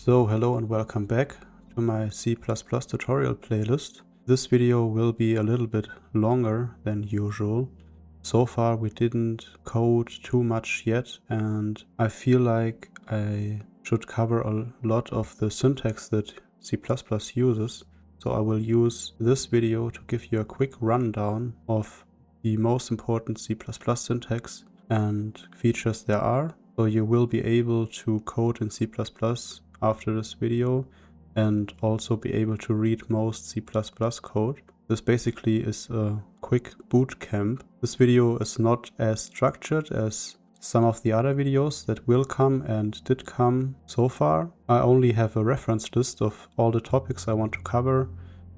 So hello and welcome back to my C++ tutorial playlist. This video will be a little bit longer than usual. So far we didn't code too much yet, and I feel like I should cover a lot of the syntax that C++ uses. So I will use this video to give you a quick rundown of the most important C++ syntax and features there are. So you will be able to code in C++ after this video and also be able to read most C++ code. This basically is a quick boot camp. This video is not as structured as some of the other videos that will come and did come so far. I only have a reference list of all the topics I want to cover.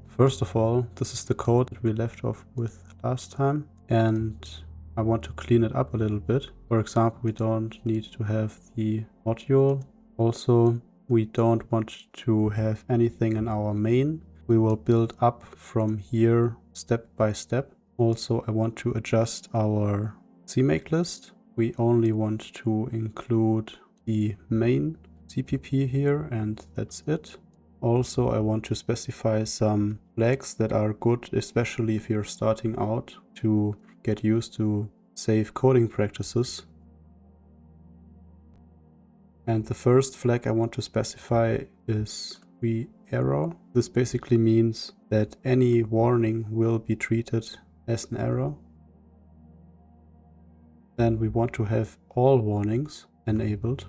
First of all, this is the code that we left off with last time, and I want to clean it up a little bit. For example, we don't need to have the module. Also, we don't want to have anything in our main. We will build up from here step by step. Also, I want to adjust our CMake list. We only want to include the main CPP here, and that's it. Also, I want to specify some flags that are good, especially if you're starting out, to get used to safe coding practices. And the first flag I want to specify is error. This basically means that any warning will be treated as an error. Then we want to have all warnings enabled.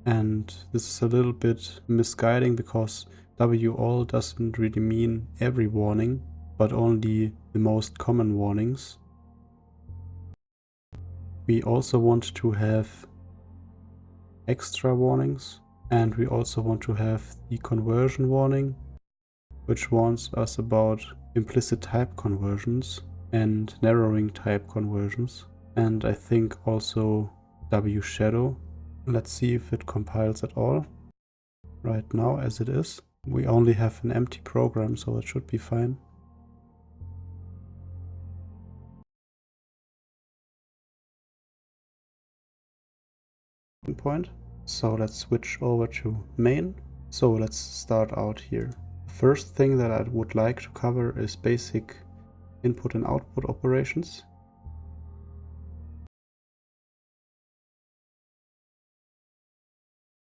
And this is a little bit misguiding because all doesn't really mean every warning, but only the most common warnings. We also want to have extra warnings, and we also want to have the conversion warning, which warns us about implicit type conversions and narrowing type conversions, and I think also shadow. Let's see if it compiles at all. Right now, as it is, we only have an empty program, so it should be fine. Point. So let's switch over to main. So let's start out here. The first thing that I would like to cover is basic input and output operations.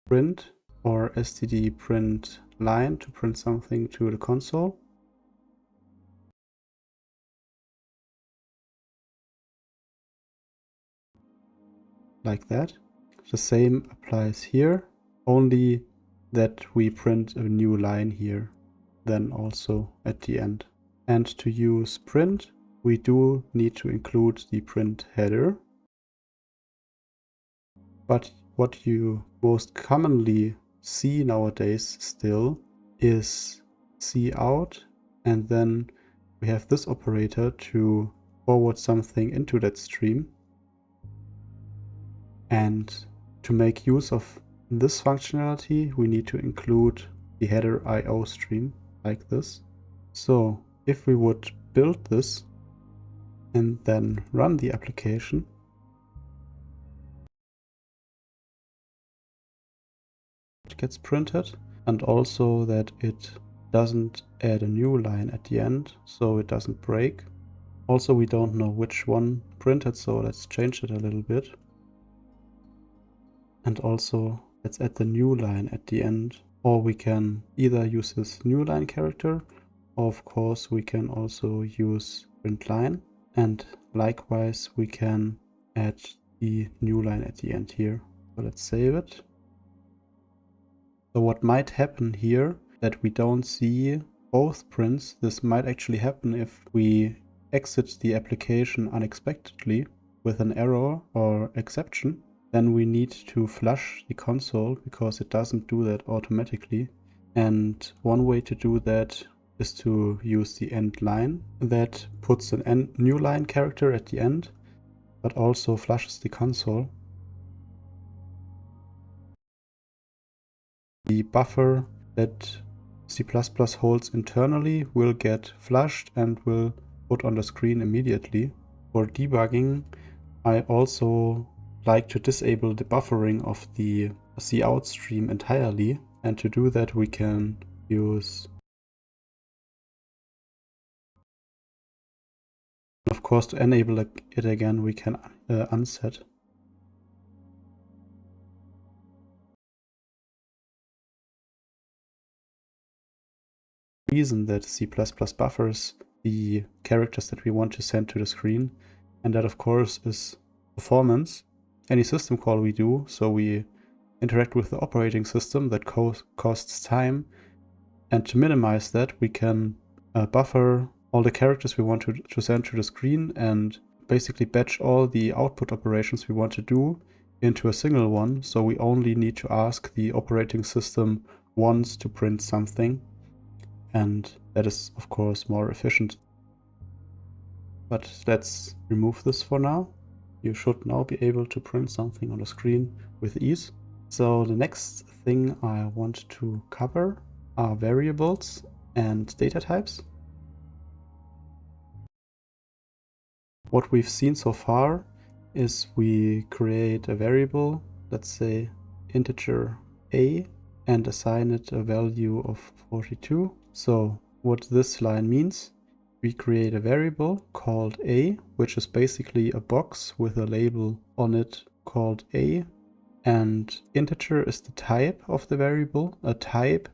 Print or std print line to print something to the console. Like that. The same applies here, only that we print a new line here, then also at the end. And to use print, we do need to include the print header. But what you most commonly see nowadays still is cout, and then we have this operator to forward something into that stream. And to make use of this functionality, we need to include the header IO stream like this. So if we would build this and then run the application, it gets printed, and also that it doesn't add a new line at the end, so it doesn't break. Also, we don't know which one printed, so let's change it a little bit. And also, let's add the new line at the end, or we can either use this new line character, or of course we can also use print line, and likewise we can add the new line at the end here. So let's save it. So what might happen here, that we don't see both prints. This might actually happen if we exit the application unexpectedly with an error or exception. Then we need to flush the console because it doesn't do that automatically. And one way to do that is to use the end line that puts an new line character at the end, but also flushes the console. The buffer that C++ holds internally will get flushed and will put on the screen immediately. For debugging, I also like to disable the buffering of the the out stream entirely. And to do that, we can use, of course, to enable it again, we can unset. Reason that C++ buffers the characters that we want to send to the screen, and that of course is performance. Any system call we do, so we interact with the operating system, that costs time, and to minimize that we can buffer all the characters we want to send to the screen and basically batch all the output operations we want to do into a single one, so we only need to ask the operating system once to print something, and that is of course more efficient. But let's remove this for now. You should now be able to print something on the screen with ease. So the next thing I want to cover are variables and data types. What we've seen so far is we create a variable, let's say integer a, and assign it a value of 42. So what this line means, we create a variable called a, which is basically a box with a label on it called a, and integer is the type of the variable. A type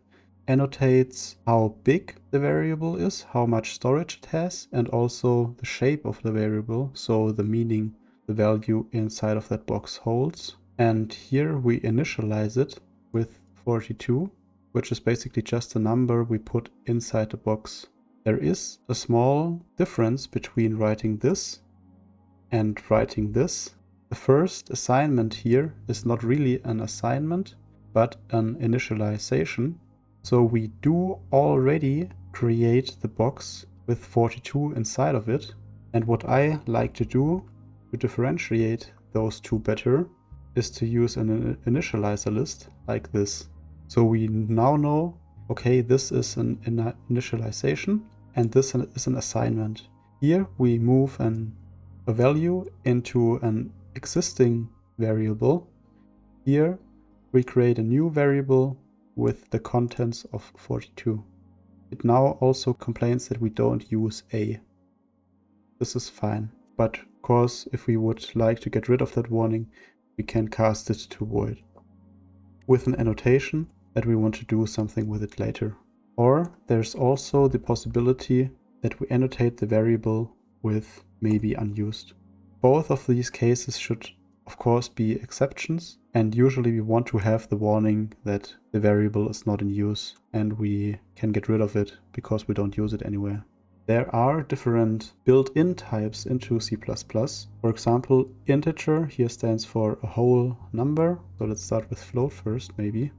annotates how big the variable is, how much storage it has, and also the shape of the variable, so the meaning the value inside of that box holds. And here we initialize it with 42, which is basically just a number we put inside the box. There is a small difference between writing this and writing this. The first assignment here is not really an assignment, but an initialization. So we do already create the box with 42 inside of it. And what I like to do to differentiate those two better is to use an initializer list like this. So we now know, okay, this is an initialization and this is an assignment. Here we move a value into an existing variable. Here we create a new variable with the contents of 42. It now also complains that we don't use a. This is fine, but of course if we would like to get rid of that warning, we can cast it to void with an annotation that we want to do something with it later. Or there's also the possibility that we annotate the variable with maybe unused. Both of these cases should of course be exceptions, and usually we want to have the warning that the variable is not in use and we can get rid of it because we don't use it anywhere. There are different built-in types into C++. For example, integer here stands for a whole number. So let's start with float first, maybe.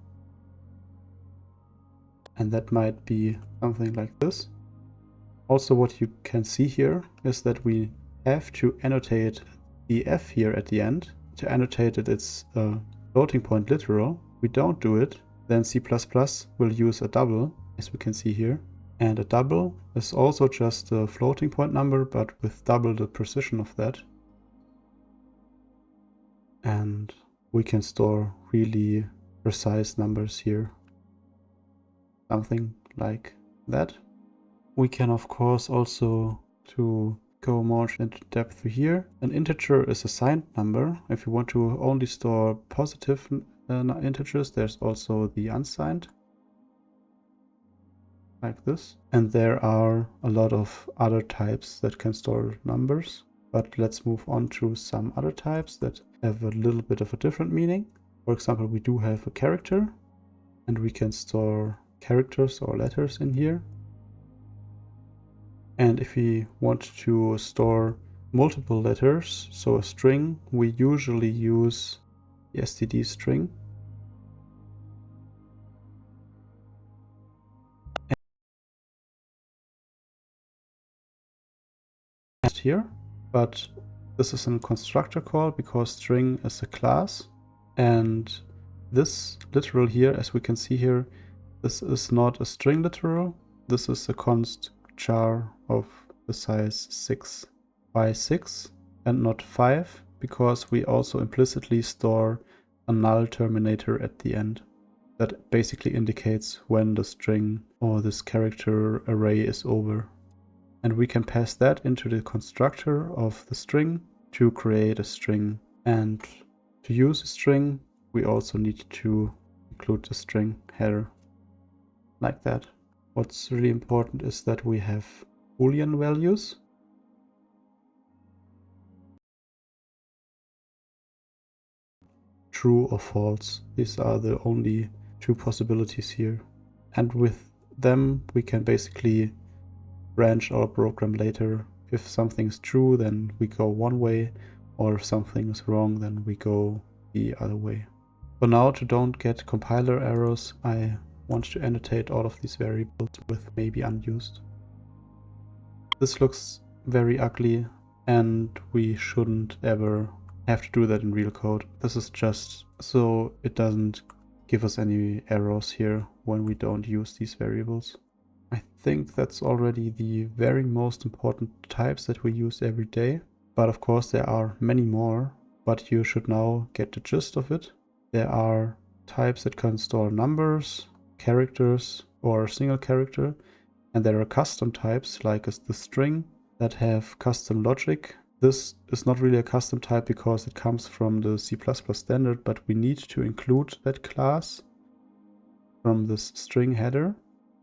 And that might be something like this. Also, what you can see here is that we have to annotate the f here at the end. To annotate that it's a floating point literal. We don't do it, then C++ will use a double, as we can see here. And a double is also just a floating point number, but with double the precision of that. And we can store really precise numbers here. Something like that. We can of course also, to go more into depth here, an integer is a signed number. If you want to only store positive integers, there's also the unsigned, like this. And there are a lot of other types that can store numbers, but let's move on to some other types that have a little bit of a different meaning. For example, we do have a character, and we can store characters or letters in here. And if we want to store multiple letters, so a string, we usually use the std string. And here, but this is a constructor call because string is a class. And this literal here, as we can see here, this is not a string literal. This is a const char of the size 6 by 6 and not 5, because we also implicitly store a null terminator at the end that basically indicates when the string or this character array is over. And we can pass that into the constructor of the string to create a string. And to use a string, we also need to include the string header like that. What's really important is that we have Boolean values. True or false. These are the only two possibilities here. And with them, we can basically branch our program later. If something is true, then we go one way, or if something is wrong, then we go the other way. For now, to don't get compiler errors, I want to annotate all of these variables with maybe unused. This looks very ugly, and we shouldn't ever have to do that in real code. This is just so it doesn't give us any errors here when we don't use these variables. I think that's already the very most important types that we use every day. But of course there are many more, but you should now get the gist of it. There are types that can store numbers, characters, or a single character. And there are custom types like the string that have custom logic. This is not really a custom type because it comes from the C++ standard, but we need to include that class from this string header.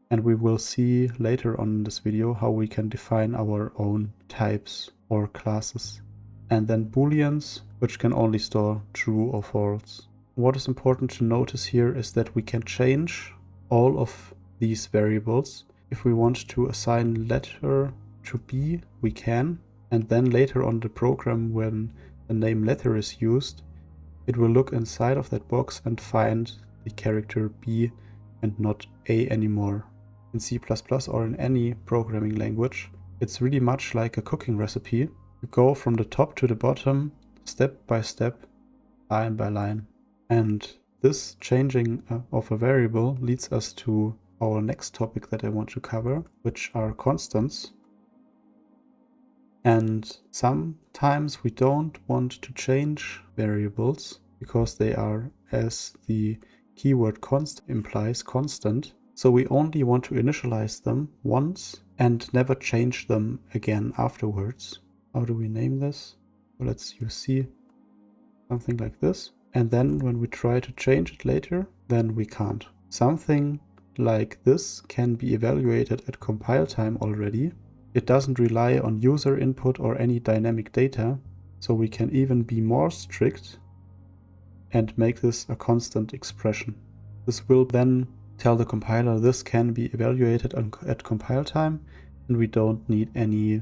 And we will see later on in this video how we can define our own types or classes. And then booleans, which can only store true or false. What is important to notice here is that we can change all of these variables. If we want to assign letter to B, we can. And then later on the program, when the name letter is used, it will look inside of that box and find the character B and not A anymore. In C++ or in any programming language, it's really much like a cooking recipe. You go from the top to the bottom, step by step, line by line. And this changing of a variable leads us to our next topic that I want to cover, which are constants. And sometimes we don't want to change variables because they are, as the keyword const implies, constant. So we only want to initialize them once and never change them again afterwards. How do we name this? Well, let's use C, something like this. And then when we try to change it later, then we can't. Something like this can be evaluated at compile time already. It doesn't rely on user input or any dynamic data, so we can even be more strict and make this a constant expression. This will then tell the compiler this can be evaluated at compile time, and we don't need any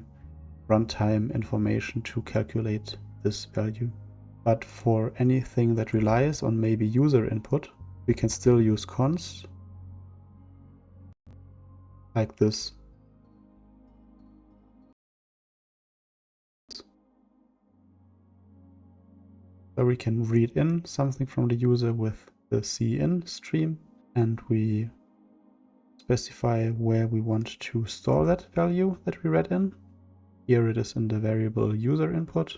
runtime information to calculate this value. But for anything that relies on maybe user input, we can still use const like this. So we can read in something from the user with the cin stream, and we specify where we want to store that value that we read in. Here it is in the variable user input.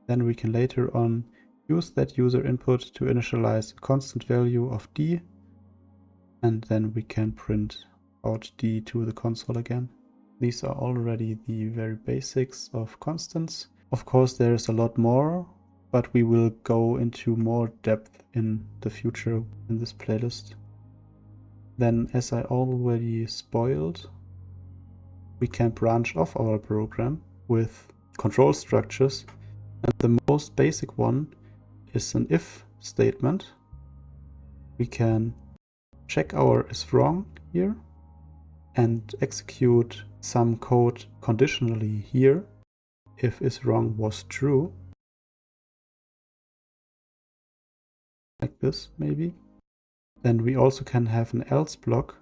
Then we can later on use that user input to initialize a constant value of d, and then we can print out d to the console again. These are already the very basics of constants. Of course, there is a lot more, but we will go into more depth in the future in this playlist. Then, as I already spoiled, we can branch off our program with control structures. And the most basic one is an if statement. We can check our is wrong here and execute some code conditionally here if is wrong was true. Like this, maybe. Then we also can have an else block.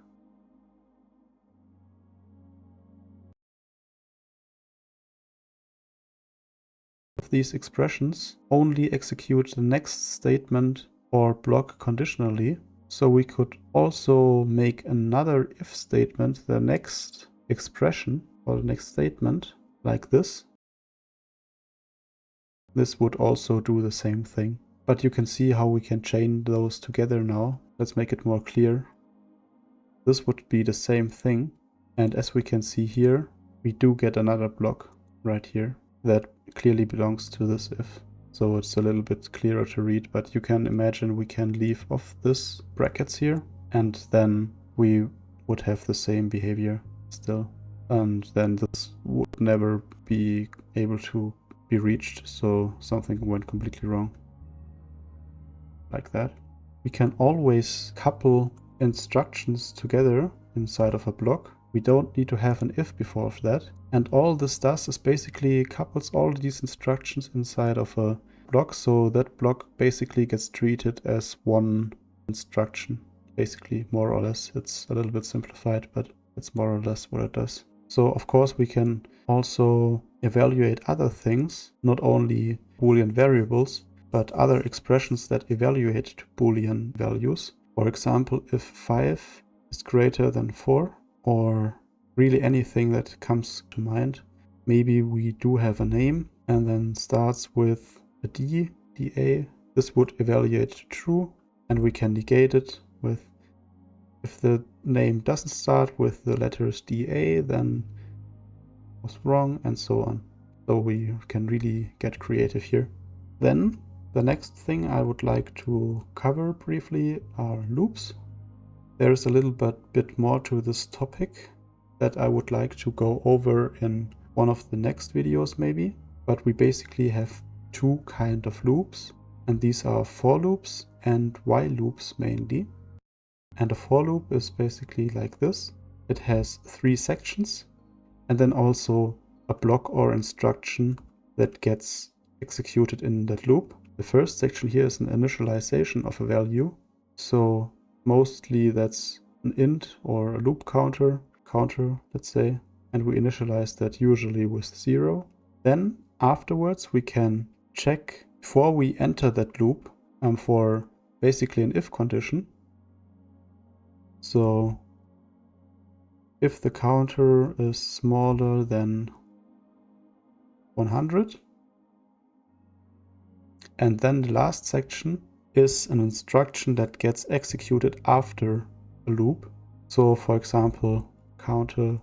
Of these expressions only execute the next statement or block conditionally. So we could also make another if statement, the next expression or the next statement, like this. This would also do the same thing. But you can see how we can chain those together now. Let's make it more clear. This would be the same thing. And as we can see here, we do get another block right here that clearly belongs to this if. So it's a little bit clearer to read, but you can imagine we can leave off this brackets here, and then we would have the same behavior still. And then this would never be able to be reached, so something went completely wrong. Like that. We can always couple instructions together inside of a block. We don't need to have an if before of that. And all this does is basically couples all these instructions inside of a block, so that block basically gets treated as one instruction. Basically, more or less. It's a little bit simplified, but it's more or less what it does. So of course we can also evaluate other things, not only Boolean variables, but other expressions that evaluate to Boolean values. For example, if 5 is greater than 4, or really anything that comes to mind. Maybe we do have a name and then starts with a D, DA. This would evaluate true, and we can negate it with, if the name doesn't start with the letters DA, then it was wrong, and so on. So we can really get creative here. Then the next thing I would like to cover briefly are loops. There's a little bit more to this topic that I would like to go over in one of the next videos maybe. But we basically have two kind of loops, and these are for loops and while loops mainly. And a for loop is basically like this. It has 3 sections and then also a block or instruction that gets executed in that loop. The first section here is an initialization of a value. So mostly that's an int or a loop counter, let's say, and we initialize that usually with 0. Then afterwards we can check before we enter that loop for basically an if condition. So if the counter is smaller than 100, and then the last section is an instruction that gets executed after a loop. So for example, counter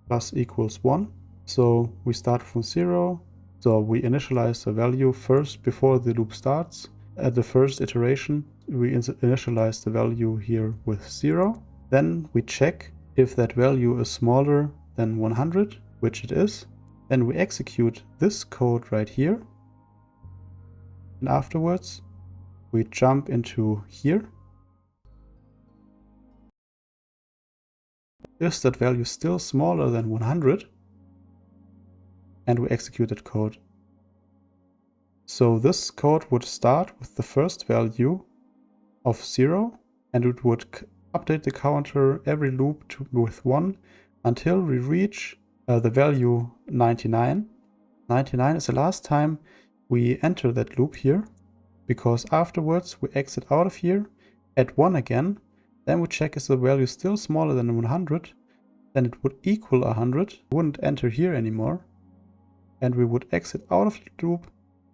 plus equals 1. So we start from 0. So we initialize a value first before the loop starts. At the first iteration, we initialize the value here with 0. Then we check if that value is smaller than 100, which it is. Then we execute this code right here. And afterwards, we jump into here. Is that value still smaller than 100? And we execute that code. So this code would start with the first value of 0, and it would update the counter every loop with 1 until we reach the value 99. 99 is the last time we enter that loop here, because afterwards we exit out of here, add 1 again, then we check is the value still smaller than 100, then it would equal 100, wouldn't enter here anymore, and we would exit out of the loop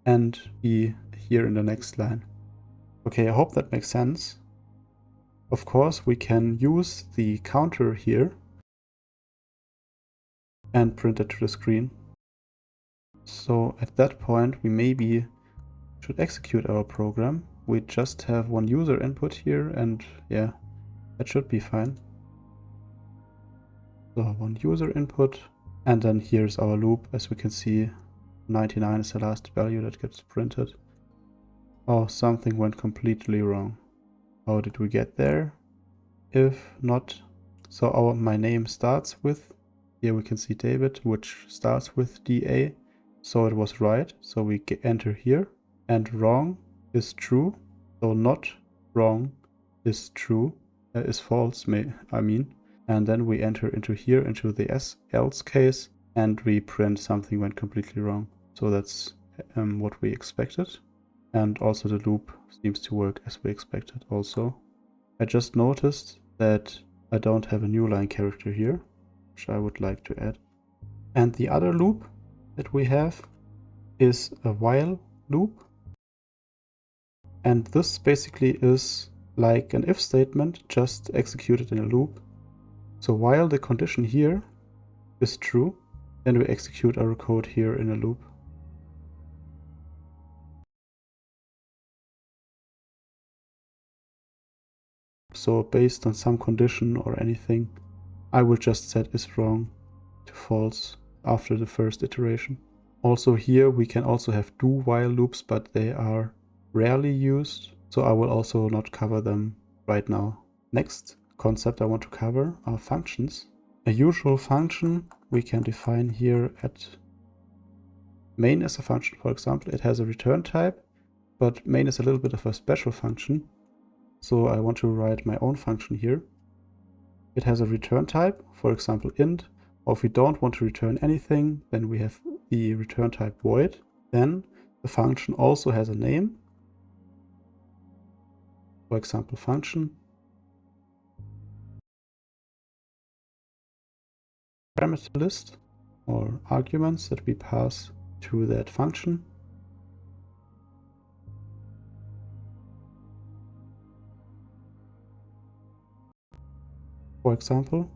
and be here in the next line. Okay, I hope that makes sense. Of course, we can use the counter here and print it to the screen. So at that point, we maybe should execute our program. We just have one user input here, and yeah, that should be fine. So one user input, and then here's our loop. As we can see, 99 is the last value that gets printed. Oh, something went completely wrong. How did we get there? If not, so my name starts with, here we can see David, which starts with DA. So it was right. So we enter here, and wrong is true. So not wrong is true, is false, I mean. And then we enter into here, into the else case, and we print something went completely wrong. So that's what we expected. And also the loop seems to work as we expected also. I just noticed that I don't have a new line character here, which I would like to add. And the other loop that we have is a while loop. And this basically is like an if statement, just executed in a loop. So while the condition here is true, then we execute our code here in a loop. So based on some condition or anything, I will just set is wrong to false after the first iteration. Also here we can also have do while loops, but they are rarely used, so I will also not cover them right now. Next concept I want to cover are functions. A usual function we can define here at main as a function, for example. It has a return type, but main is a little bit of a special function. So I want to write my own function here. It has a return type, for example int, or if we don't want to return anything, then we have the return type void. Then the function also has a name, for example function. Parameter list or arguments that we pass to that function. For example,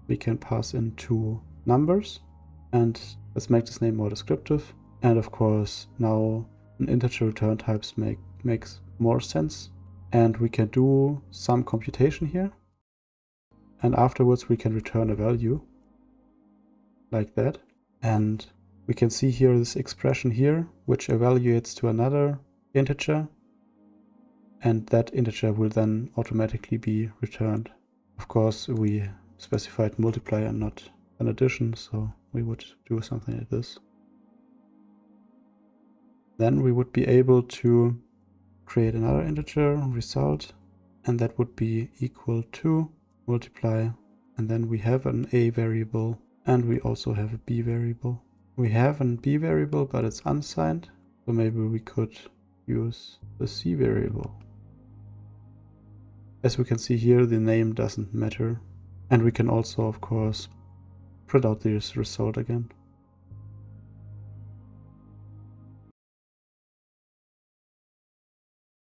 we can pass in 2 numbers, and let's make this name more descriptive. And of course, now an integer return types makes more sense. And we can do some computation here. And afterwards we can return a value like that. And we can see here this expression here, which evaluates to another integer. And that integer will then automatically be returned. Of course, we specified multiply and not an addition, so we would do something like this. Then we would be able to create another integer result, and that would be equal to multiply, and then we have an a variable and we also have a b variable. We have an b variable, but it's unsigned, so maybe we could use the c variable. As we can see here, the name doesn't matter. And we can also, of course, print out this result again.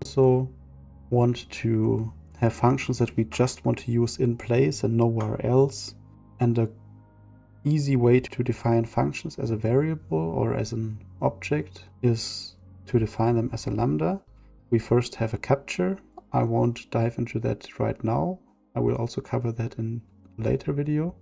Also want to have functions that we just want to use in place and nowhere else. And a easy way to define functions as a variable or as an object is to define them as a lambda. We first have a capture. I won't dive into that right now. I will also cover that in a later video.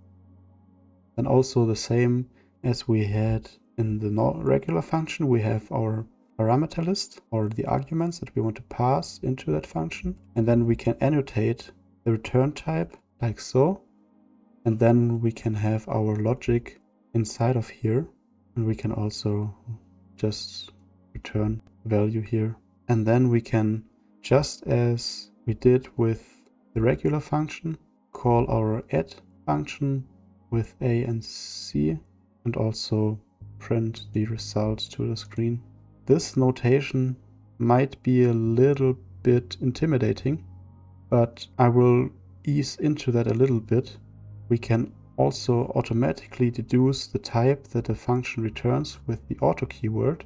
And also the same as we had in the regular function, we have our parameter list or the arguments that we want to pass into that function. And then we can annotate the return type like so. And then we can have our logic inside of here. And we can also just return value here. And then we can, just as we did with the regular function, call our add function with a and c and also print the results to the screen. This notation might be a little bit intimidating, but I will ease into that a little bit. We can also automatically deduce the type that a function returns with the auto keyword.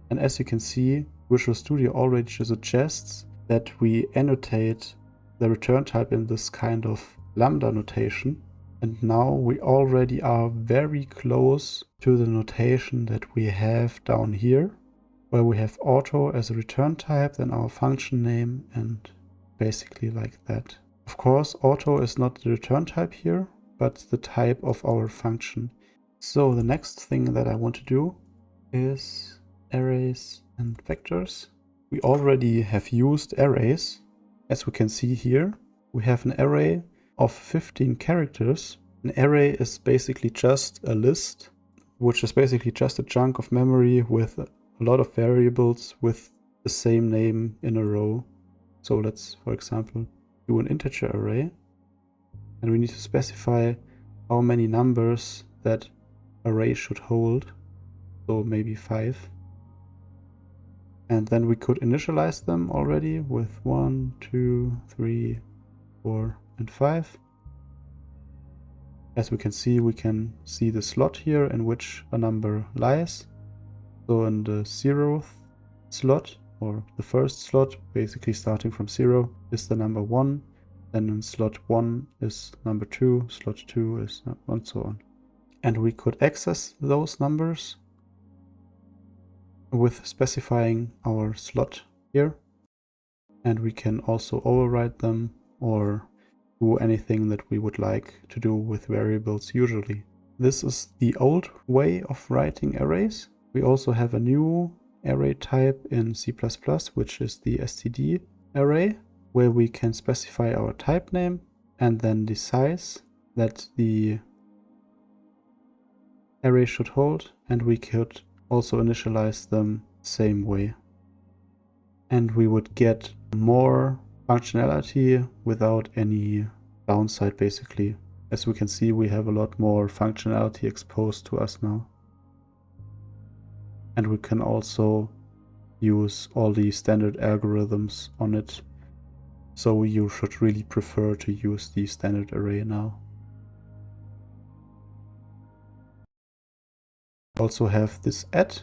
And as you can see, Visual Studio already suggests that we annotate the return type in this kind of lambda notation. And now we already are very close to the notation that we have down here, where we have auto as a return type, then our function name, and basically like that. Of course, auto is not the return type here, but the type of our function. So the next thing that I want to do is arrays and vectors. We already have used arrays. As we can see here, we have an array of 15 characters. An array is basically just a list, which is basically just a chunk of memory with a lot of variables with the same name in a row. So let's, for example, do an integer array, and we need to specify how many numbers that array should hold. So maybe 5. And then we could initialize them already with 1, 2, 3, 4, and 5. As we can see the slot here in which a number lies. So in the 0th slot, or the first slot, basically starting from 0, is the number 1. Then in slot 1 is number 2, slot 2 is and so on. And we could access those numbers with specifying our slot here. And we can also override them or do anything that we would like to do with variables usually. This is the old way of writing arrays. We also have a new array type in C++, which is the std array, where we can specify our type name and then the size that the array should hold, and we could also initialize them same way. And we would get more functionality without any downside, basically. As we can see, we have a lot more functionality exposed to us now. And we can also use all the standard algorithms on it. So you should really prefer to use the standard array now. Also have this add.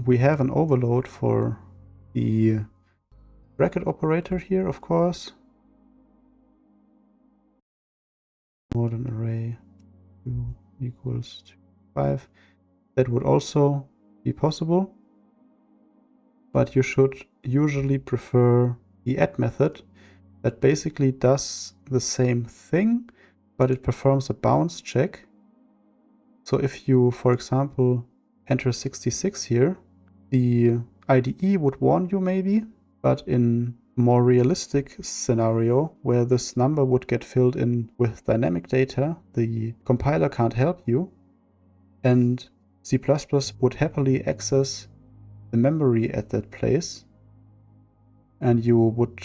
We have an overload for the bracket operator here, of course. More than array 2 equals 5. That would also be possible, but you should usually prefer the add method that basically does the same thing, but it performs a bounce check. So if you, for example, enter 66 here, the IDE would warn you maybe, but in a more realistic scenario where this number would get filled in with dynamic data, the compiler can't help you, and C++ would happily access the memory at that place, and you would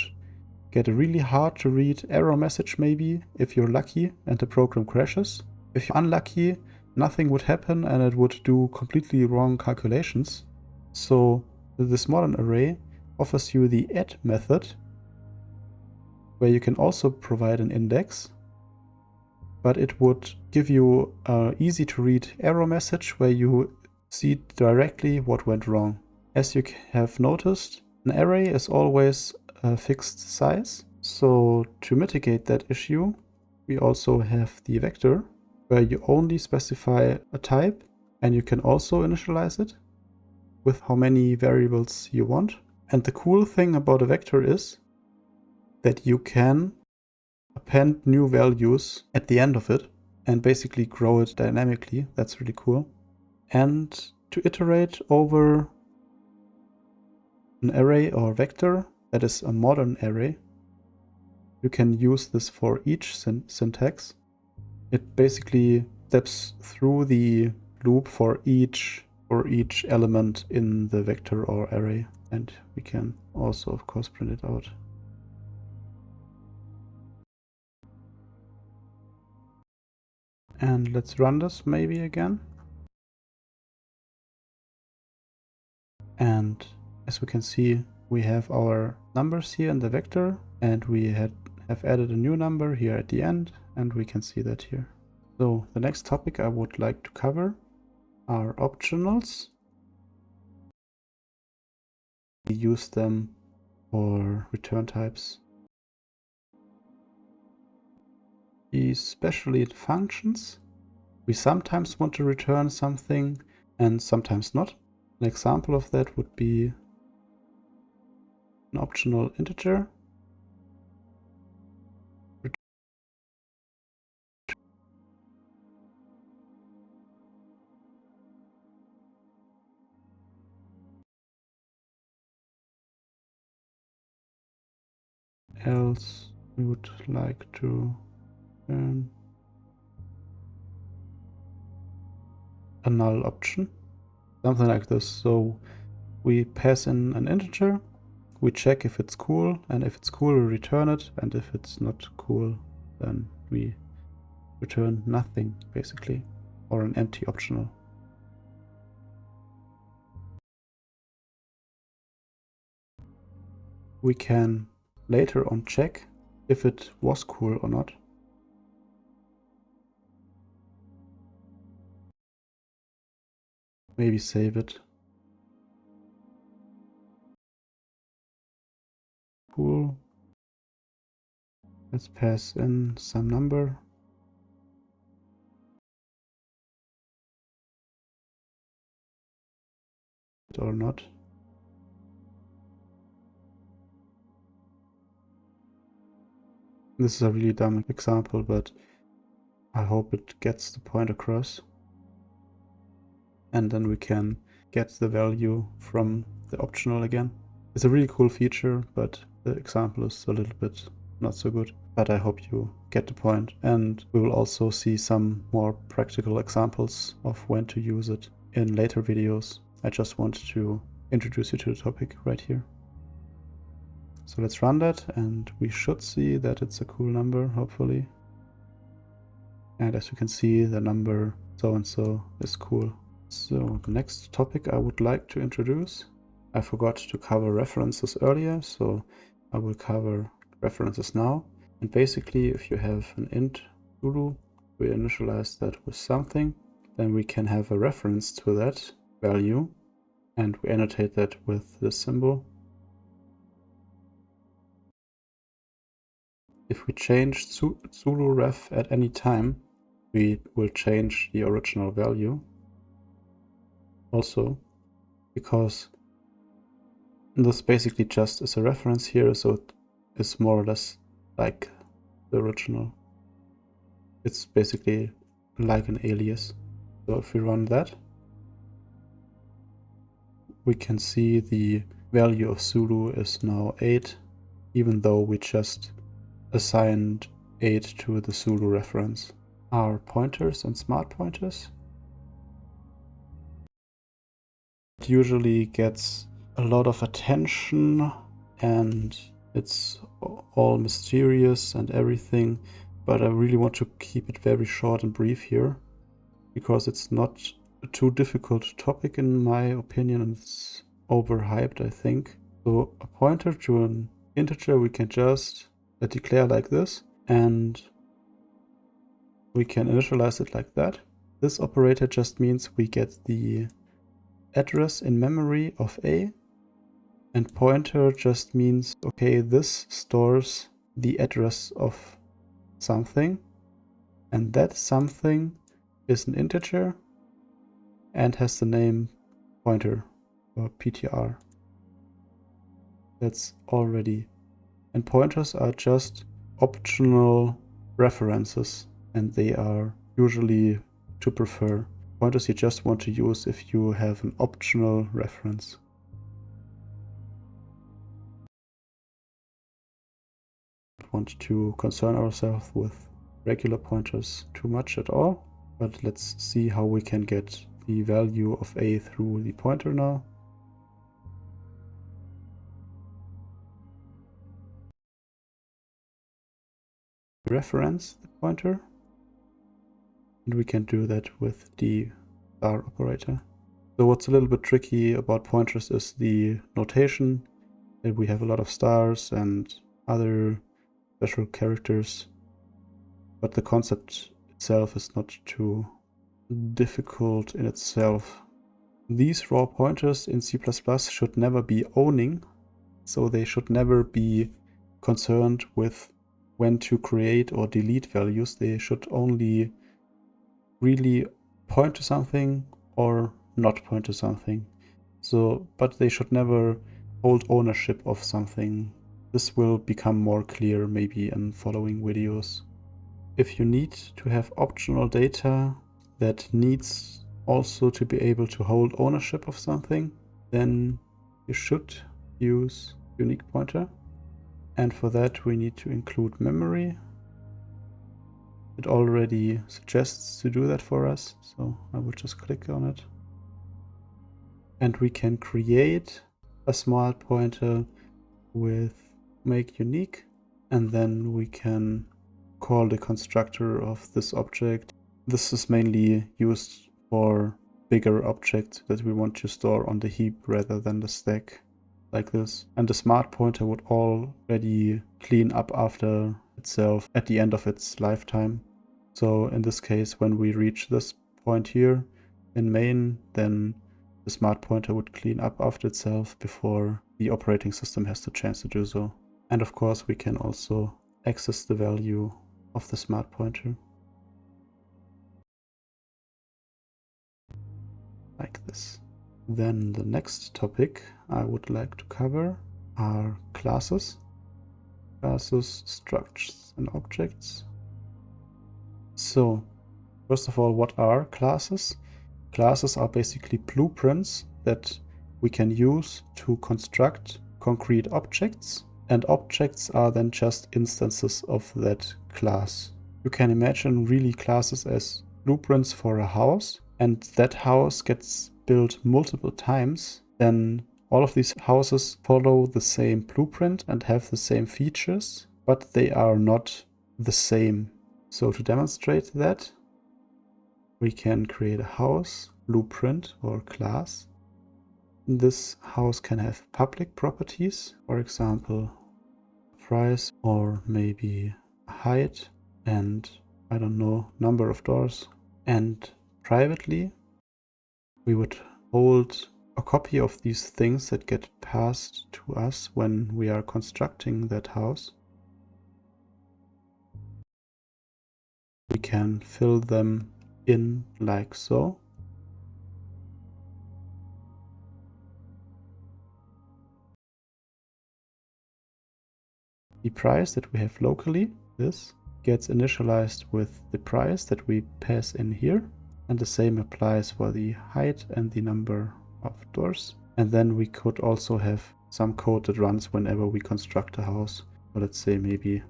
get a really hard to read error message maybe if you're lucky and the program crashes. If you're unlucky, nothing would happen and it would do completely wrong calculations. So this modern array offers you the add method, where you can also provide an index, but it would give you an easy to read error message where you see directly what went wrong. As you have noticed, an array is always a fixed size. So to mitigate that issue, we also have the vector, where you only specify a type and you can also initialize it with how many variables you want. And the cool thing about a vector is that you can append new values at the end of it and basically grow it dynamically. That's really cool. And to iterate over an array or vector that is a modern array, you can use this for each syntax. It basically steps through the loop for each element in the vector or array, and we can also of course print it out. And let's run this maybe again. And as we can see, we have our numbers here in the vector, and we have added a new number here at the end, and we can see that here. So the next topic I would like to cover are optionals. We use them for return types, especially in functions. We sometimes want to return something and sometimes not. An example of that would be an optional integer. Else we would like to return a null option, something like this. So we pass in an integer, we check if it's cool, and if it's cool we return it, and if it's not cool then we return nothing basically, or an empty optional. We can later on check if it was cool or not. Maybe save it. Cool. Let's pass in some number. Or not. This is a really dumb example, but I hope it gets the point across. And then we can get the value from the optional again. It's a really cool feature, but the example is a little bit not so good. But I hope you get the point. And we will also see some more practical examples of when to use it in later videos. I just wanted to introduce you to the topic right here. So let's run that, and we should see that it's a cool number, hopefully. And as you can see, the number so-and-so is cool. So the next topic I would like to introduce, I forgot to cover references earlier, so I will cover references now. And basically, if you have an int Zulu, we initialize that with something, then we can have a reference to that value, and we annotate that with this symbol. If we change Zulu ref at any time, we will change the original value. Also, because this basically just is a reference here, so it is more or less like the original. It's basically like an alias. So if we run that, we can see the value of Zulu is now 8, even though we just assigned 8 to the Zulu reference. Are pointers and smart pointers. It usually gets a lot of attention and it's all mysterious and everything, but I really want to keep it very short and brief here because it's not a too difficult topic in my opinion, and it's overhyped, I think. So a pointer to an integer we can just declare like this, and we can initialize it like that. This operator just means we get the address in memory of A, and pointer just means, okay, this stores the address of something, and that something is an integer and has the name pointer or PTR. That's already. And pointers are just optional references, and they are usually to prefer. Pointers you just want to use if you have an optional reference. Don't want to concern ourselves with regular pointers too much at all, but let's see how we can get the value of A through the pointer now. Reference the pointer, and we can do that with the star operator. So what's a little bit tricky about pointers is the notation, that we have a lot of stars and other special characters, but the concept itself is not too difficult in itself. These raw pointers in C++ should never be owning, so they should never be concerned with when to create or delete values. They should only really point to something or not point to something. So, but they should never hold ownership of something. This will become more clear maybe in following videos. If you need to have optional data that needs also to be able to hold ownership of something, then you should use unique pointer. And for that we need to include memory. It already suggests to do that for us, so I will just click on it. And we can create a smart pointer with make unique, and then we can call the constructor of this object. This is mainly used for bigger objects that we want to store on the heap rather than the stack, like this. And the smart pointer would already clean up after itself at the end of its lifetime. So in this case, when we reach this point here in main, then the smart pointer would clean up after itself before the operating system has the chance to do so. And of course, we can also access the value of the smart pointer like this. Then the next topic I would like to cover are classes. Classes, structures, and objects. So, first of all, what are classes? Classes are basically blueprints that we can use to construct concrete objects, and objects are then just instances of that class. You can imagine really classes as blueprints for a house, and that house gets built multiple times. Then all of these houses follow the same blueprint and have the same features, but they are not the same. So to demonstrate that, we can create a house blueprint or class. This house can have public properties, for example, price or maybe height and, I don't know, number of doors. And privately, we would hold a copy of these things that get passed to us when we are constructing that house. We can fill them in like so. The price that we have locally, this, gets initialized with the price that we pass in here. And the same applies for the height and the number of doors. And then we could also have some code that runs whenever we construct a house. Or let's say maybe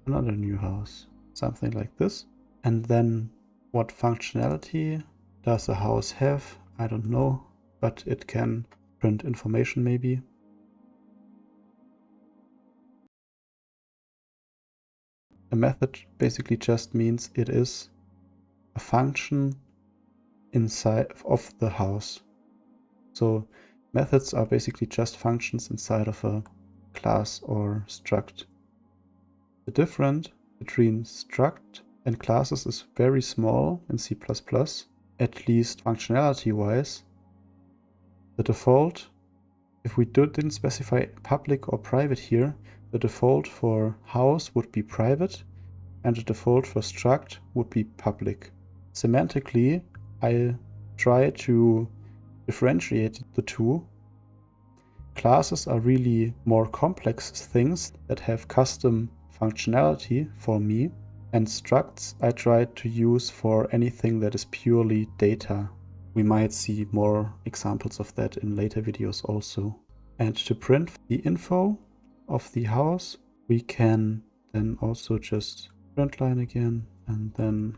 another new house, something like this. And then what functionality does a house have? I don't know, but it can print information maybe. A method basically just means it is a function inside of the house. So methods are basically just functions inside of a class or struct. The difference between struct and classes is very small in C++, at least functionality wise. The default, if we didn't specify public or private here, the default for house would be private and the default for struct would be public. Semantically, I try to differentiate the two. Classes are really more complex things that have custom functionality for me, and structs I try to use for anything that is purely data. We might see more examples of that in later videos also. And to print the info of the house, we can then also just print line again and then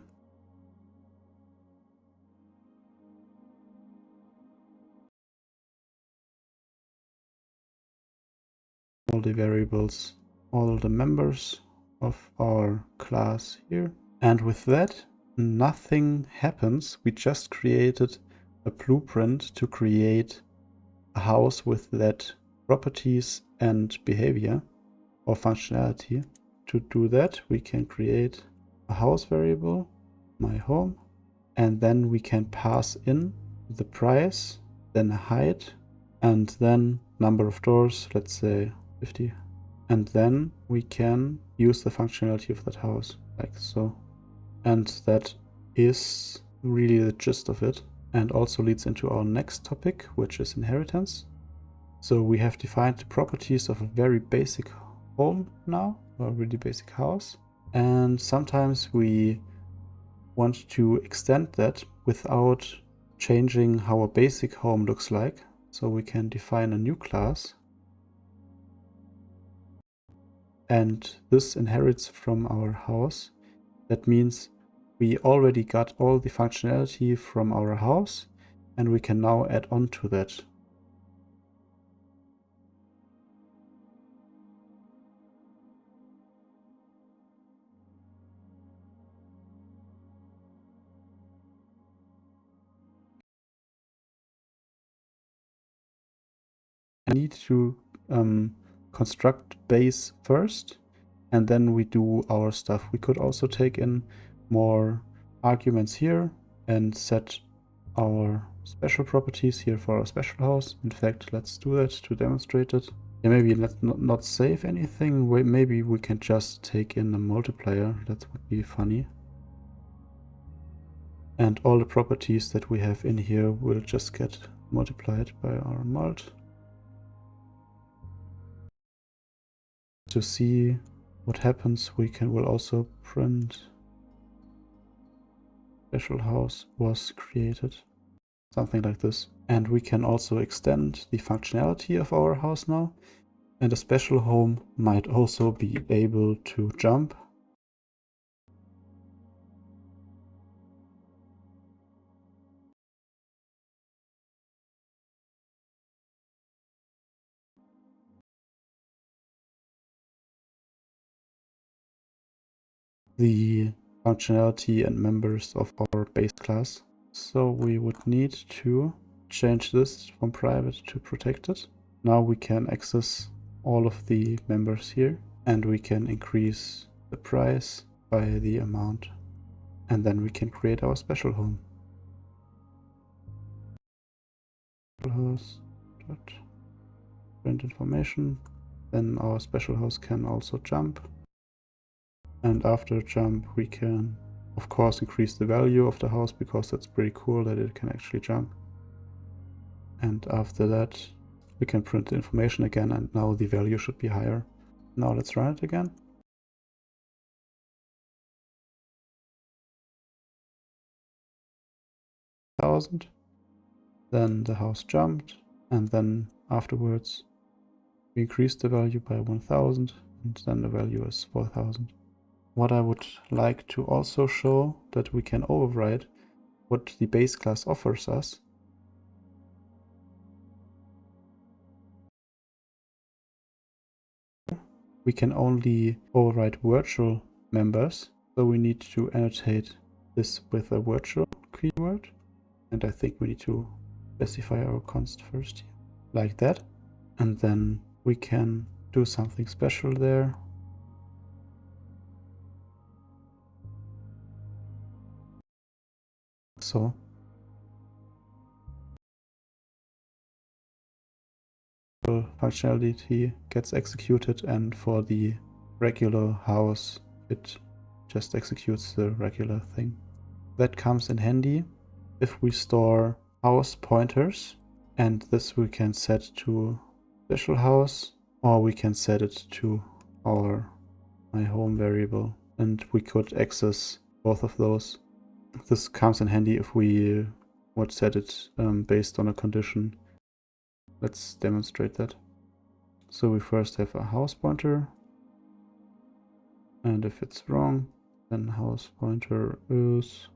all the variables, all the members of our class here. And with that, nothing happens. We just created a blueprint to create a house with that properties and behavior or functionality. To do that, we can create a house variable, my home, and then we can pass in the price, then a height, and then number of doors, let's say 50. And then we can use the functionality of that house, like so. And that is really the gist of it, and also leads into our next topic, which is inheritance. So we have defined the properties of a very basic home now, or a really basic house. And sometimes we want to extend that without changing how a basic home looks like. So we can define a new class. And this inherits from our house. That means we already got all the functionality from our house, and we can now add on to that. I need to construct base first, and then we do our stuff. We could also take in more arguments here and set our special properties here for our special house. In fact, let's do that to demonstrate it. Yeah, maybe let's not save anything. Maybe we can just take in a multiplier. That would be funny. And all the properties that we have in here will just get multiplied by our mult. To see what happens, will also print special house was created. Something like this. And we can also extend the functionality of our house now. And a special home might also be able to jump. The functionality and members of our base class. So we would need to change this from private to protected. Now we can access all of the members here, and we can increase the price by the amount, and then we can create our special home. House dot print information. Then our special house can also jump, and after jump we can of course increase the value of the house, because that's pretty cool that it can actually jump. And after that we can print the information again, and now the value should be higher. Now let's run it again. $1,000. Then the house jumped, and then afterwards we increased the value by 1,000, and then the value is 4,000. What I would like to also show, that we can override what the base class offers us. We can only override virtual members, so we need to annotate this with a virtual keyword. And I think we need to specify our const first here, like that. And then we can do something special there. So functionality gets executed, and for the regular house it just executes the regular thing. That comes in handy if we store house pointers, and this we can set to special house, or we can set it to our my home variable, and we could access both of those. This comes in handy if we would set it based on a condition. Let's demonstrate that. So we first have a house pointer, and if it's wrong, then house pointer is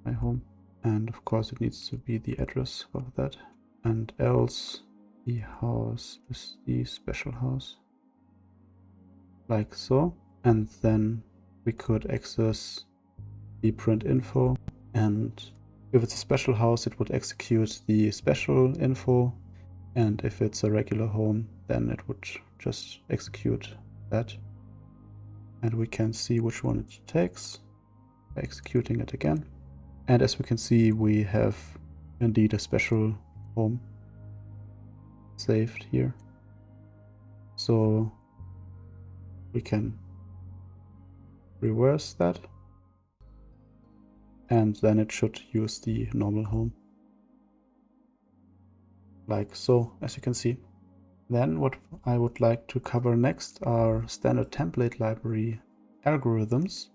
my home, and of course it needs to be the address of that, and else the house is the special house, like so. And then we could access the print info, and if it's a special house it would execute the special info, and if it's a regular home then it would just execute that. And we can see which one it takes by executing it again. And as we can see, we have indeed a special home saved here. So we can reverse that, and then it should use the normal home, like so, as you can see. Then what I would like to cover next are standard template library algorithms.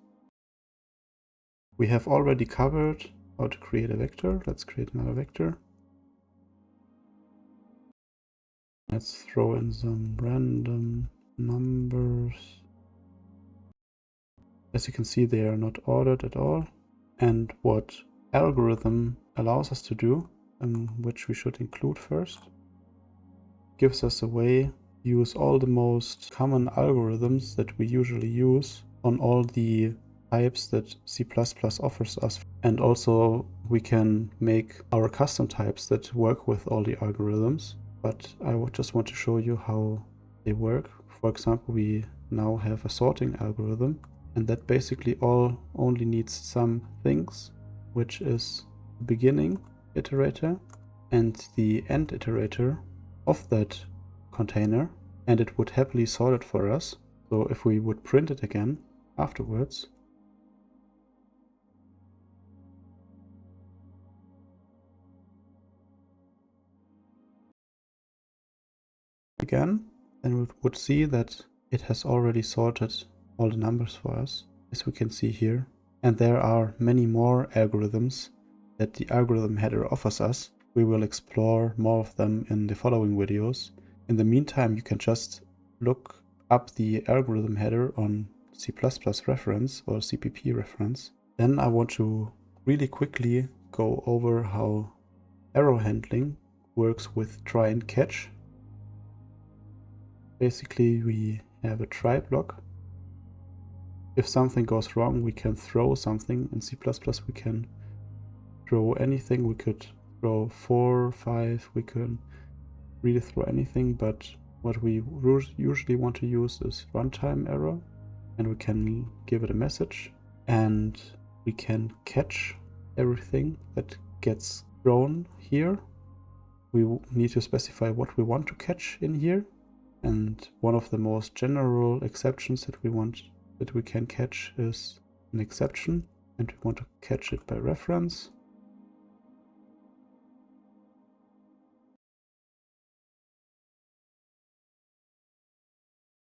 We have already covered how to create a vector. Let's create another vector. Let's throw in some random numbers. As you can see, they are not ordered at all. And what algorithm allows us to do, which we should include first, gives us a way to use all the most common algorithms that we usually use on all the types that C++ offers us. And also we can make our custom types that work with all the algorithms. But I would just want to show you how they work. For example, we now have a sorting algorithm, and that basically only needs some things, which is the beginning iterator and the end iterator of that container. and it would happily sort it for us. So if we would print it again afterwards, again, then we would see that it has already sorted all the numbers for us, as we can see here. And there are many more algorithms that the algorithm header offers us. We will explore more of them in the following videos. In the meantime, you can just look up the algorithm header on C++ reference or CPP reference. Then I want to really quickly go over how arrow handling works with try and catch. Basically, we have a try block. If something goes wrong, we can throw something. In C++, we can throw anything. We could throw 4, 5, we can really throw anything, but what we usually want to use is runtime error, and we can give it a message, and we can catch everything that gets thrown here. We need to specify what we want to catch in here, and one of the most general exceptions that we can catch is an exception, and we want to catch it by reference.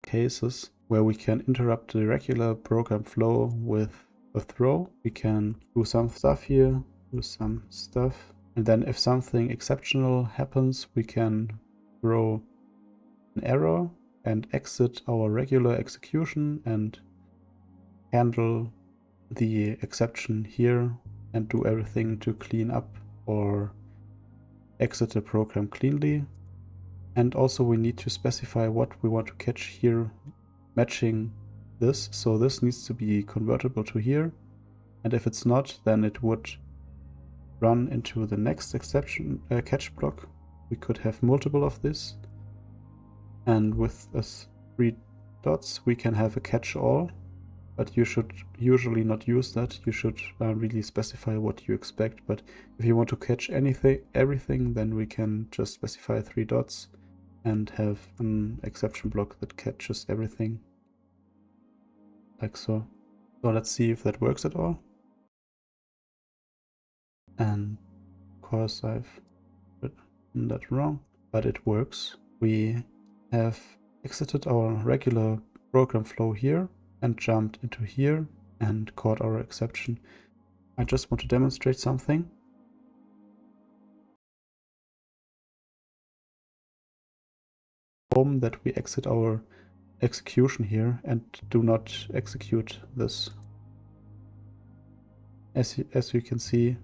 Cases where we can interrupt the regular program flow with a throw. We can do some stuff here, and then if something exceptional happens, we can throw an error and exit our regular execution and handle the exception here and do everything to clean up or exit the program cleanly. And also we need to specify what we want to catch here, matching this. So this needs to be convertible to here. And if it's not, then it would run into the next exception catch block. We could have multiple of this. And with us 3 dots, we can have a catch all. But you should usually not use that. You should really specify what you expect. But if you want to catch everything, then we can just specify 3 dots and have an exception block that catches everything, like so. So let's see if that works at all. And of course I've written that wrong, but it works. We have exited our regular program flow here and jumped into here and caught our exception. I just want to demonstrate something. Home that we exit our execution here and do not execute this. As you can see,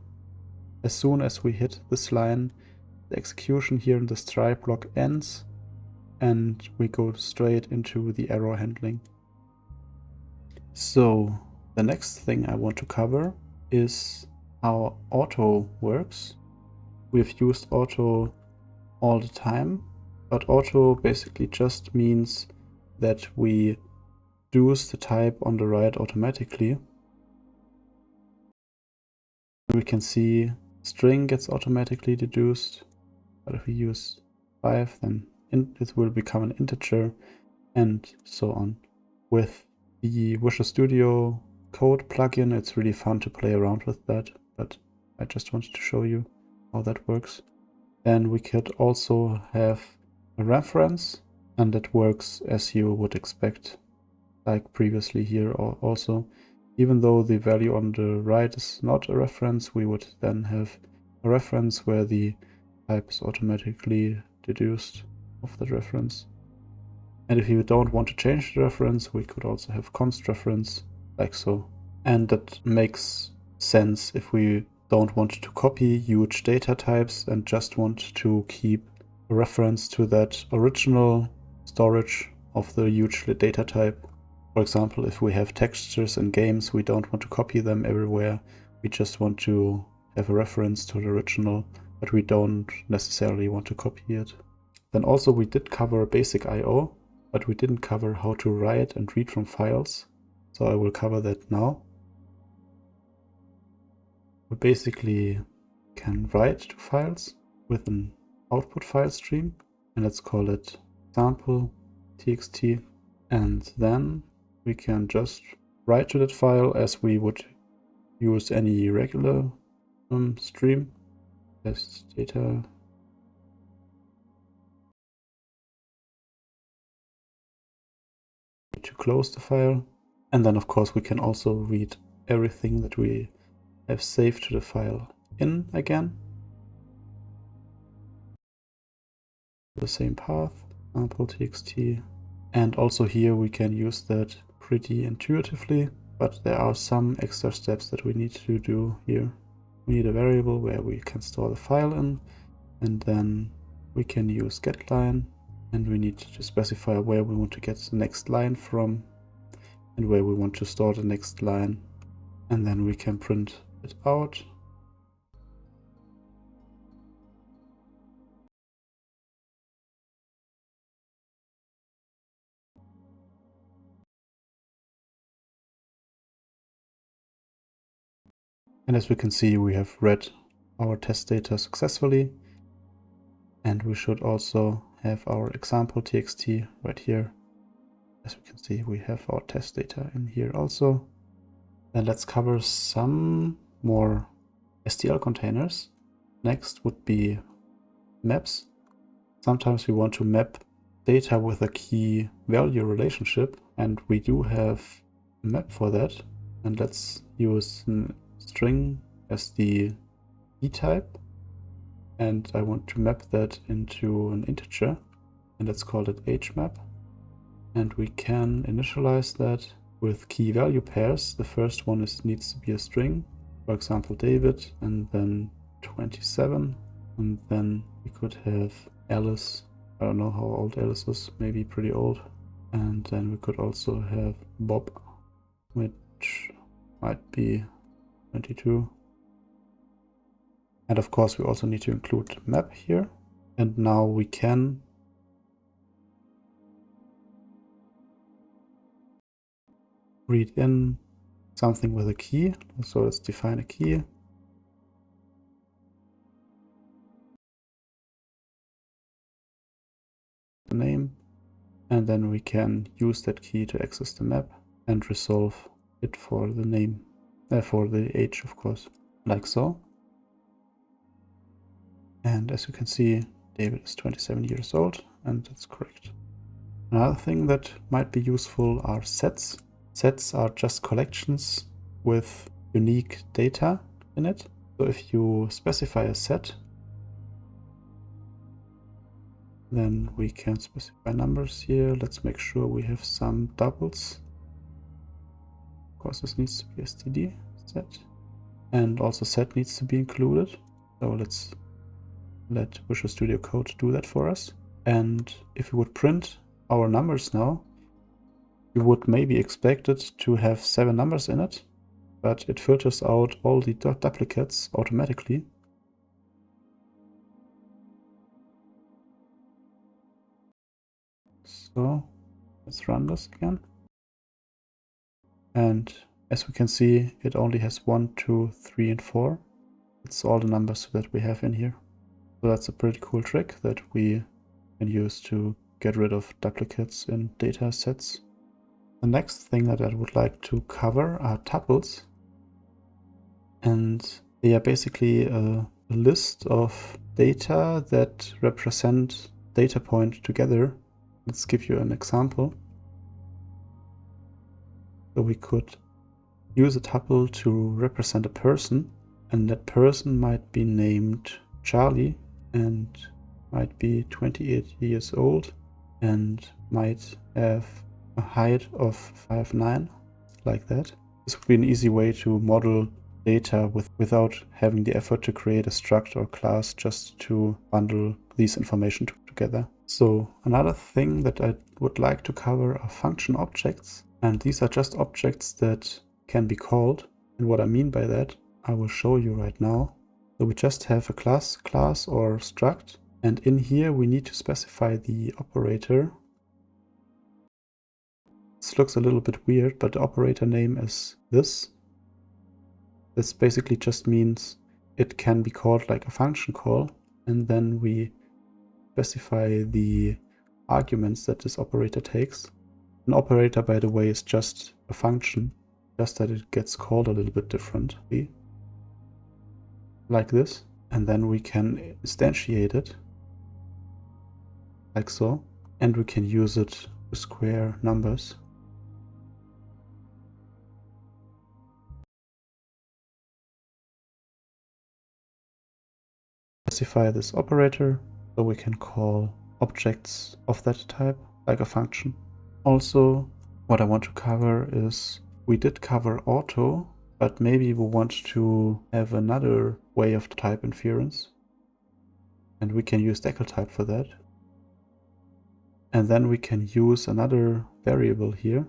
as soon as we hit this line, the execution here in this try block ends and we go straight into the error handling. So the next thing I want to cover is how auto works. We've used auto all the time, but auto basically just means that we deduce the type on the right automatically. We can see string gets automatically deduced, but if we use 5, then it will become an integer, and so on. With the Visual Studio Code plugin, it's really fun to play around with that, but I just wanted to show you how that works. And we could also have a reference, and that works as you would expect, like previously here also. Even though the value on the right is not a reference, we would then have a reference where the type is automatically deduced of that reference. And if you don't want to change the reference, we could also have const reference, like so. And that makes sense if we don't want to copy huge data types and just want to keep a reference to that original storage of the huge data type. For example, if we have textures in games, we don't want to copy them everywhere. We just want to have a reference to the original, but we don't necessarily want to copy it. Then also we did cover basic I/O, but we didn't cover how to write and read from files. So I will cover that now. We basically can write to files with an output file stream, and let's call it sample txt, and then we can just write to that file as we would use any regular stream. Test data. To close the file, and then of course we can also read everything that we have saved to the file in again. The same path, sample txt, and also here we can use that pretty intuitively, but there are some extra steps that we need to do here. We need a variable where we can store the file in, and then we can use getLine, and we need to specify where we want to get the next line from and where we want to store the next line, and then we can print it out. And as we can see, we have read our test data successfully, and we should also have our example txt right here. As we can see, we have our test data in here also. Then let's cover some more STL containers. Next would be maps. Sometimes we want to map data with a key value relationship, and we do have a map for that. And let's use a string as the key type, and I want to map that into an integer, and let's call it hmap. And we can initialize that with key value pairs. The first one needs to be a string, for example David, and then 27, and then we could have Alice. I don't know how old Alice is, maybe pretty old. And then we could also have Bob, which might be 22. And of course we also need to include map here. And now we can read in something with a key. So let's define a key. The name. And then we can use that key to access the map and resolve it for the name, for the age, of course, like so. And as you can see, David is 27 years old, and that's correct. Another thing that might be useful are sets. Sets are just collections with unique data in it. So if you specify a set, then we can specify numbers here. Let's make sure we have some doubles. Of course, this needs to be std set, and also set needs to be included. So let's let Visual Studio Code do that for us. And if we would print our numbers now, you would maybe expect it to have 7 numbers in it, but it filters out all the duplicates automatically. So let's run this again. And as we can see, it only has 1, 2, 3, and 4. It's all the numbers that we have in here. So that's a pretty cool trick that we can use to get rid of duplicates in data sets. The next thing that I would like to cover are tuples. And they are basically a list of data that represent data point together. Let's give you an example. So we could use a tuple to represent a person, and that person might be named Charlie and might be 28 years old and might have a height of 5'9", like that. This would be an easy way to model data without having the effort to create a struct or class just to bundle these information together. So another thing that I would like to cover are function objects, and these are just objects that can be called. And what I mean by that, I will show you right now. So we just have a class or struct, and in here we need to specify the operator. This looks a little bit weird, but the operator name is this. This basically just means it can be called like a function call, and then we specify the arguments that this operator takes. An operator, by the way, is just a function, just that it gets called a little bit differently, like this. And then we can instantiate it, like so. And we can use it to square numbers. Specify this operator, so we can call objects of that type, like a function. Also, what I want to cover is, we did cover auto, but maybe we want to have another way of type inference. And we can use decal type for that. And then we can use another variable here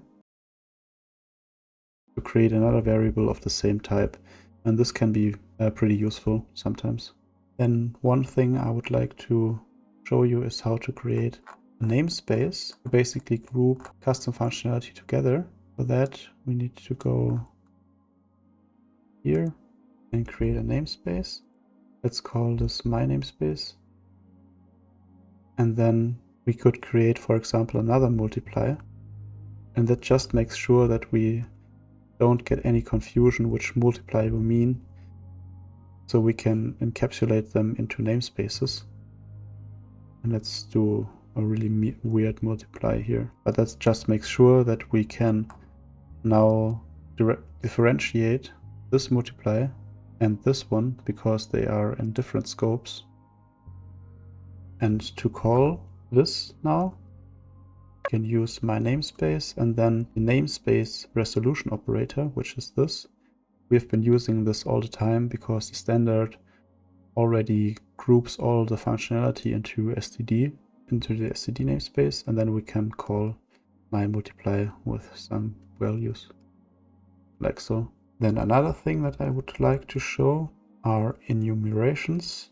to create another variable of the same type. And this can be pretty useful sometimes. Then one thing I would like to show you is how to create a namespace to basically group custom functionality together. For that, we need to go here and create a namespace. Let's call this my namespace. And then we could create, for example, another multiplier. And that just makes sure that we don't get any confusion which multiplier we mean. So we can encapsulate them into namespaces. And let's do a really weird multiply here. But that just makes sure that we can now differentiate this multiplier and this one, because they are in different scopes. And to call this now, we can use my namespace and then the namespace resolution operator, which is this. We've been using this all the time because the standard already groups all the functionality into the STD namespace, and then we can call my multiply with some values, like so. Then another thing that I would like to show are enumerations.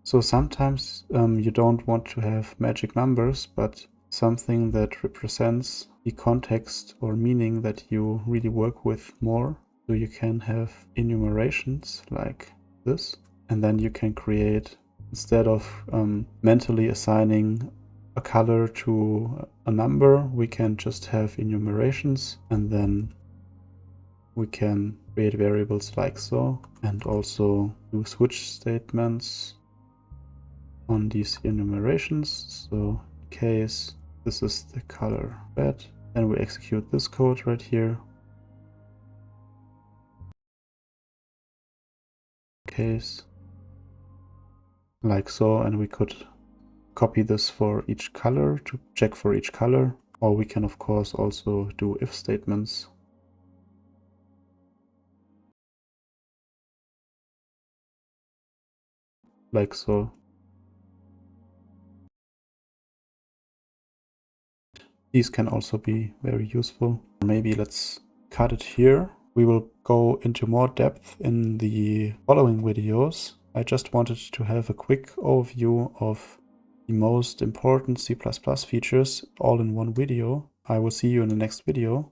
So sometimes you don't want to have magic numbers, but something that represents the context or meaning that you really work with more. So you can have enumerations like this, and then you can create, instead of mentally assigning a color to a number, we can just have enumerations, and then we can create variables like so, and also do switch statements on these enumerations. So in case this is the color red, then we execute this code right here. Case like so, and we could copy this for each color to check for each color, or we can of course also do if statements like so. These can also be very useful. Maybe let's cut it here. We will go into more depth in the following videos. I just wanted to have a quick overview of the most important C++ features all in one video. I will see you in the next video.